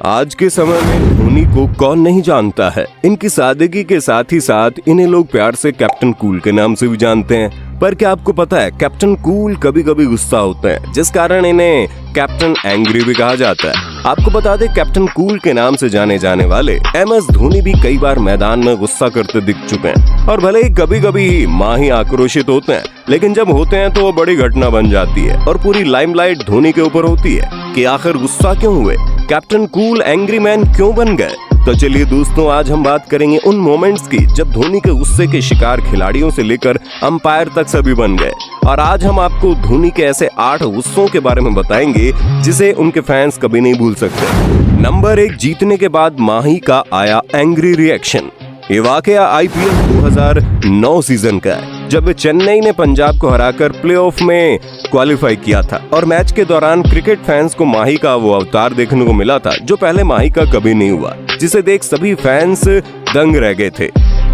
आज के समय में धोनी को कौन नहीं जानता है। इनकी सादगी के साथ ही साथ इन्हें लोग प्यार से कैप्टन कूल के नाम से भी जानते हैं। पर क्या आपको पता है, कैप्टन कूल कभी कभी गुस्सा होते हैं, जिस कारण इन्हें कैप्टन एंग्री भी कहा जाता है। आपको बता दें, कैप्टन कूल के नाम से जाने जाने वाले MS धोनी भी कई बार मैदान में गुस्सा करते दिख चुके हैं। और भले ही कभी कभी माही आक्रोशित होते हैं, लेकिन जब होते हैं तो वो बड़ी घटना बन जाती है और पूरी लाइमलाइट धोनी के ऊपर होती है कि आखिर गुस्सा क्यों हुए, कैप्टन कूल एंग्री मैन क्यों बन गए। तो चलिए दोस्तों, आज हम बात करेंगे उन मोमेंट्स की जब धोनी के गुस्से के शिकार खिलाड़ियों से लेकर अंपायर तक सभी बन गए। और आज हम आपको धोनी के ऐसे 8 गुस्सों के बारे में बताएंगे जिसे उनके फैंस कभी नहीं भूल सकते। नंबर 1, जीतने के बाद माही का आया एंग्री रिएक्शन। ये वाकया IPL 2009 सीजन का है, जब चेन्नई ने पंजाब को हराकर प्लेऑफ में क्वालिफाई किया था। और मैच के दौरान क्रिकेट फैंस को माही का वो अवतार देखने को मिला था जो पहले माही का कभी नहीं हुआ, जिसे देख सभी फैंस दंग रह गए थे।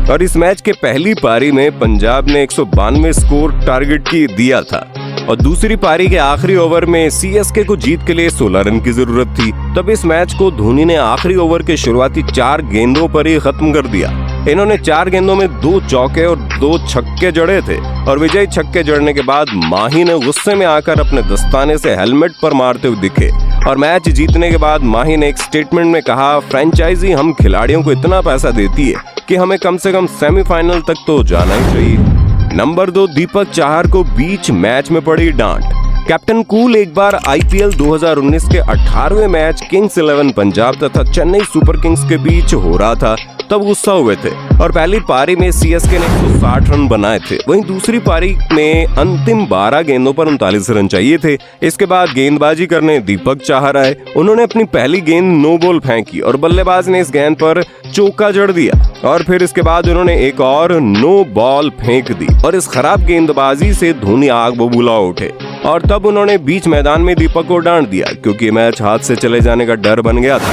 और इस मैच के पहली पारी में पंजाब ने 192 स्कोर टारगेट की दिया था और दूसरी पारी के आखिरी ओवर में CSK को जीत के लिए 16 रन की जरूरत थी। तब इस मैच को धोनी ने आखिरी ओवर के शुरुआती 4 गेंदों पर ही खत्म कर दिया। इन्होंने 4 गेंदों में 2 चौके और 2 छक्के जड़े थे और विजयी छक्के जड़ने के बाद माही ने गुस्से में आकर अपने दस्ताने से हेलमेट पर मारते हुए दिखे। और मैच जीतने के बाद माही ने एक स्टेटमेंट में कहा, फ्रेंचाइजी हम खिलाड़ियों को इतना पैसा देती है कि हमें कम से कम सेमीफाइनल तक तो जाना ही चाहिए। नंबर 2, दीपक चाहर को बीच मैच में पड़ी डांट। कैप्टन कूल एक बार IPL 2019 के 18वें मैच किंग्स 11 पंजाब तथा चेन्नई सुपर किंग्स के बीच हो रहा था, तब गुस्सा हुए थे और पहली पारी में CSK ने 160 रन बनाए थे। वहीं दूसरी पारी में अंतिम 12 गेंदों पर 39 रन चाहिए थे। इसके बाद गेंदबाजी करने दीपक चाहर आए। उन्होंने अपनी पहली गेंद नो बॉल फेंकी और बल्लेबाज ने इस गेंद पर चौका जड़ दिया और फिर इसके बाद उन्होंने एक और नो बॉल फेंक दी और इस खराब गेंदबाजी से धोनी आग बबूला उठे और तब उन्होंने बीच मैदान में दीपक को डांट दिया क्योंकि मैच हाथ से चले जाने का डर बन गया था।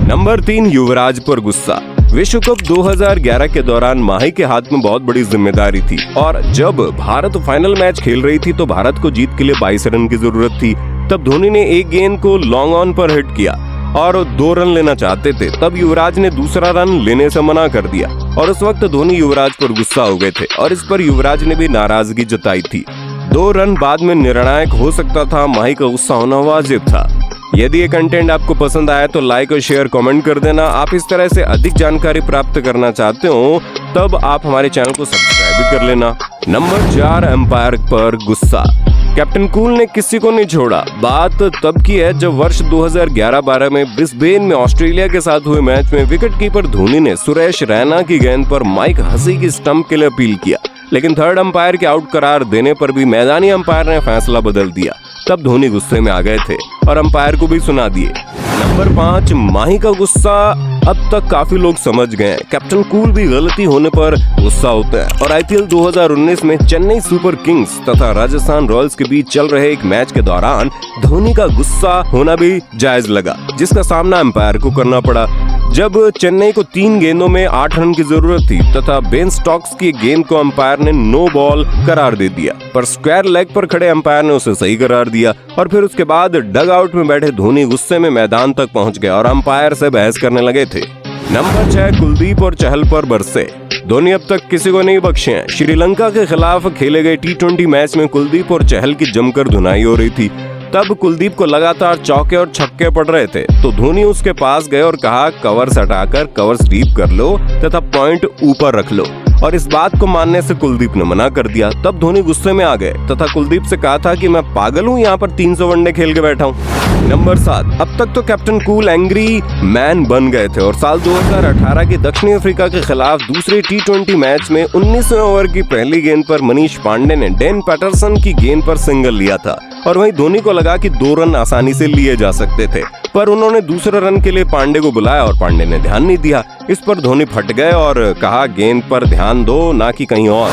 नंबर 3, युवराज पर गुस्सा। विश्व कप 2011 के दौरान माही के हाथ में बहुत बड़ी जिम्मेदारी थी और जब भारत फाइनल मैच खेल रही थी तो भारत को जीत के लिए 22 रन की जरूरत थी। तब धोनी ने एक गेंद को लॉन्ग ऑन पर हिट किया और 2 रन लेना चाहते थे। तब युवराज ने दूसरा रन लेने से मना कर दिया और उस वक्त धोनी युवराज पर गुस्सा हो गए थे और इस पर युवराज ने भी नाराजगी जताई थी। 2 रन बाद में निर्णायक हो सकता था, माही का गुस्सा होना वाजिब था। यदि ये कंटेंट आपको पसंद आया तो लाइक और शेयर कमेंट कर देना। आप इस तरह से अधिक जानकारी प्राप्त करना चाहते हो तब आप हमारे चैनल को सब्सक्राइब भी कर लेना। नंबर 4, एम्पायर पर गुस्सा। कैप्टन कूल ने किसी को नहीं छोड़ा। बात तब की है जब वर्ष 2011-12 में ब्रिस्बेन में ऑस्ट्रेलिया के साथ हुए मैच में विकेटकीपर धोनी ने सुरेश रैना की गेंद पर माइक हसी की स्टंप के लिए अपील किया, लेकिन थर्ड अंपायर के आउट करार देने पर भी मैदानी अंपायर ने फैसला बदल दिया। तब धोनी गुस्से में आ गए थे और अंपायर को भी सुना दिए। नंबर 5, माही का गुस्सा। अब तक काफी लोग समझ गए हैं, कैप्टन कूल भी गलती होने पर गुस्सा होते हैं और IPL 2019 में चेन्नई सुपर किंग्स तथा राजस्थान रॉयल्स के बीच चल रहे एक मैच के दौरान धोनी का गुस्सा होना भी जायज लगा, जिसका सामना अंपायर को करना पड़ा। जब चेन्नई को 3 गेंदों में 8 रन की जरूरत थी तथा बेन स्टोक्स की गेंद को अंपायर ने नो बॉल करार दे दिया, पर स्क्वायर लेग पर खड़े अंपायर ने उसे सही करार दिया और फिर उसके बाद डग आउट में बैठे धोनी गुस्से में मैदान तक पहुंच गए और अंपायर से बहस करने लगे थे। नंबर 6, कुलदीप और चहल पर बरसे। धोनी अब तक किसी को नहीं बख्शे हैं। श्रीलंका के खिलाफ खेले गए T20 मैच में कुलदीप और चहल की जमकर धुनाई हो रही थी। तब कुलदीप को लगातार चौके और छक्के पड़ रहे थे तो धोनी उसके पास गए और कहा, कवर्स हटाकर कवर्स डीप कर लो तथा पॉइंट ऊपर रख लो। और इस बात को मानने से कुलदीप ने मना कर दिया। तब धोनी गुस्से में आ गए तथा कुलदीप से कहा था कि मैं पागल हूँ, यहाँ पर 300 वनडे खेल के बैठा हूँ। नंबर 7, अब तक तो कैप्टन कूल एंग्री मैन बन गए थे और साल 2018 के दक्षिण अफ्रीका के खिलाफ दूसरे T20 मैच में 19वें ओवर की पहली गेंद पर मनीष पांडे ने डेन पैटरसन की गेंद पर सिंगल लिया था और वहीं धोनी को लगा कि 2 रन आसानी से लिए जा सकते थे, पर उन्होंने दूसरे रन के लिए पांडे को बुलाया और पांडे ने ध्यान नहीं दिया। इस पर धोनी फट गए और कहा, गेंद पर ध्यान दो, ना कि कहीं और।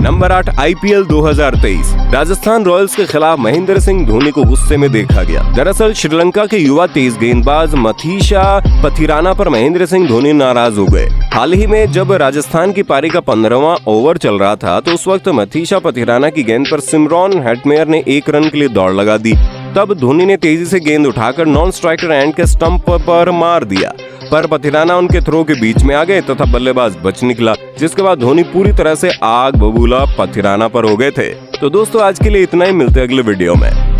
Number 8, IPL 2023। राजस्थान रॉयल्स के खिलाफ महेंद्र सिंह धोनी को गुस्से में देखा गया। दरअसल श्रीलंका के युवा तेज गेंदबाज मथीशा पथिराना पर महेंद्र सिंह धोनी नाराज हो गए। हाल ही में जब राजस्थान की पारी का 15वां ओवर चल रहा था तो उस वक्त मथीशा पथिराना की गेंद पर सिमरॉन हेटमेयर ने 1 रन के लिए दौड़ लगा दी। तब धोनी ने तेजी से गेंद उठाकर नॉन स्ट्राइकर एंड के स्टंप पर मार दिया, पर पथिराना उनके थ्रो के बीच में आ गए तथा बल्लेबाज बच निकला, जिसके बाद धोनी पूरी तरह से आग बबूला पथिराना पर हो गए थे। तो दोस्तों आज के लिए इतना ही, मिलते हैं अगले वीडियो में।